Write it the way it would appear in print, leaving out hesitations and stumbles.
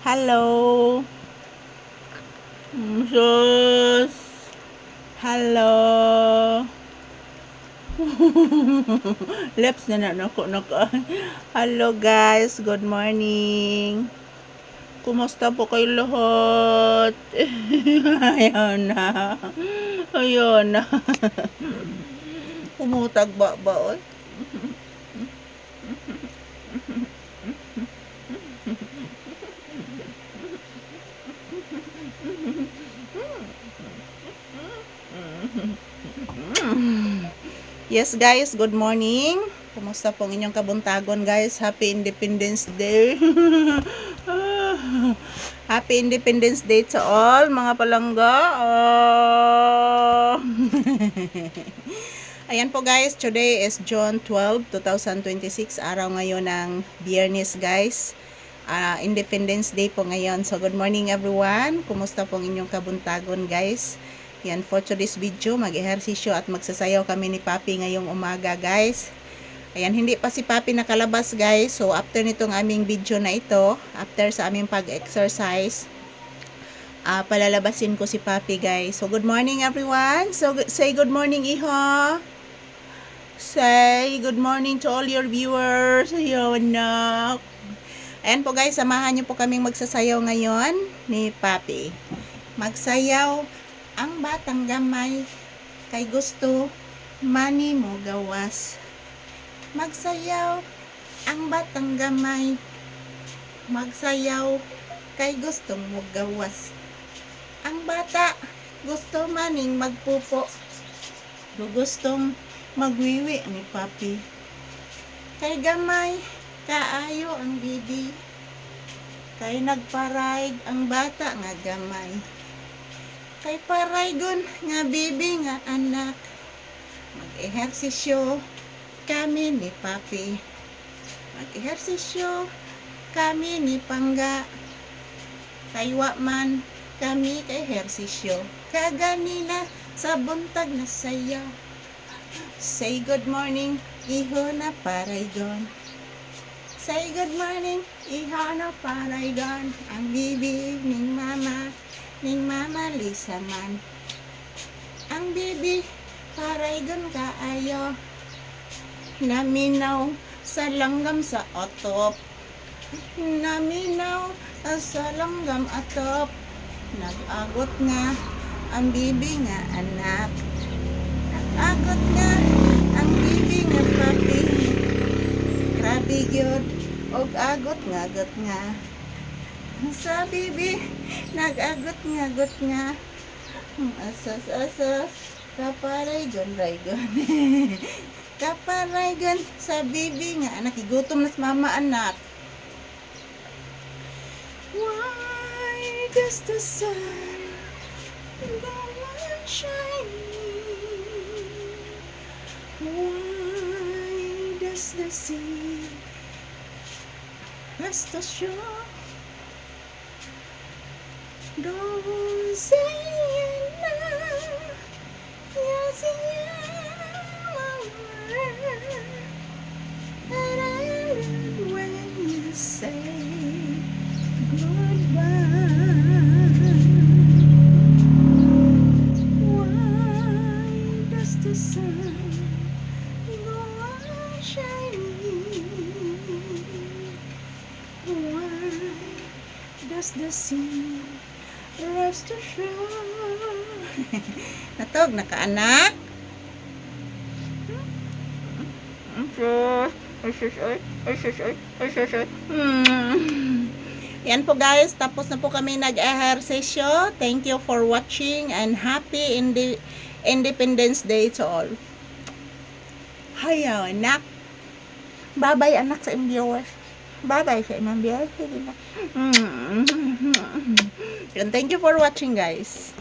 Hello. Sus. Hello. Lips na nako. Hello guys, good morning. Kumusta po kayo lahat? Ayun na. Ayun na. Umutag ba oy? Yes guys, good morning. Kumusta pong inyong kabuntagon guys? Happy Independence Day. Happy Independence Day to all mga palangga. Ayan po guys, today is June 12, 2026. Araw ngayon ng Biyernes guys. Independence Day po ngayon. So good morning everyone. Kumusta pong inyong kabuntagon guys? Yan, for today's video, mag-ehersisyo at magsasayaw kami ni Papi ngayong umaga guys. Ayan, hindi pa si Papi nakalabas guys. So after nitong aming video na ito, after sa aming pag-exercise, palalabasin ko si Papi guys. So good morning everyone. So say good morning Iho. Say good morning to all your viewers. Ayun na. Ayan po guys, samahan niyo po kaming magsasayaw ngayon ni Papi. Magsayaw ang batang gamay, kay gusto mani mo gawas. Magsayaw ang batang gamay, magsayaw kay gustong mo gawas. Ang bata gusto maning magpupo, gustong magwiwi ni Papi. Kay gamay kaayo ang bibi, kay nagparayg ang bata nga gamay. Kay paraygon nga bibi nga anak, mag-ehersisyo kami ni Papi. Mag-ehersisyo kami ni Pangga, kay waman kami kay ehersisyo. Kaganina sa buntag na saya. Say good morning, Iho na paraygon. Say good morning, Iho na paraygon. Ang bibi ning Mama Lisa man. Ang bibi paraygon kaayo, naminaw sa langgam sa otop. Naminaw sa langgam atop. Nag-agot nga ang bibi nga anak. Nag-agot nga ang bibi nga Papi. Grabe gyud og agot nga sa bibi, nag-agot nga asas kaparaygon kaparaygon sa bibi nga anak. Igutom na sa mama anak. Why does the sun go on shining? Why does the sea rest assured? Don't say na, yes, when you say goodbye. Why does the sun go on shining? Why does the sea rest assured? Natog na ka anak. Yan po guys, tapos na po kami nag-ehersisyo. Thank you for watching and happy Independence Day to all. Hayaw anak. Bye-bye anak sa imong viewers. Bye-bye sa imong viewers. Thank you for watching guys.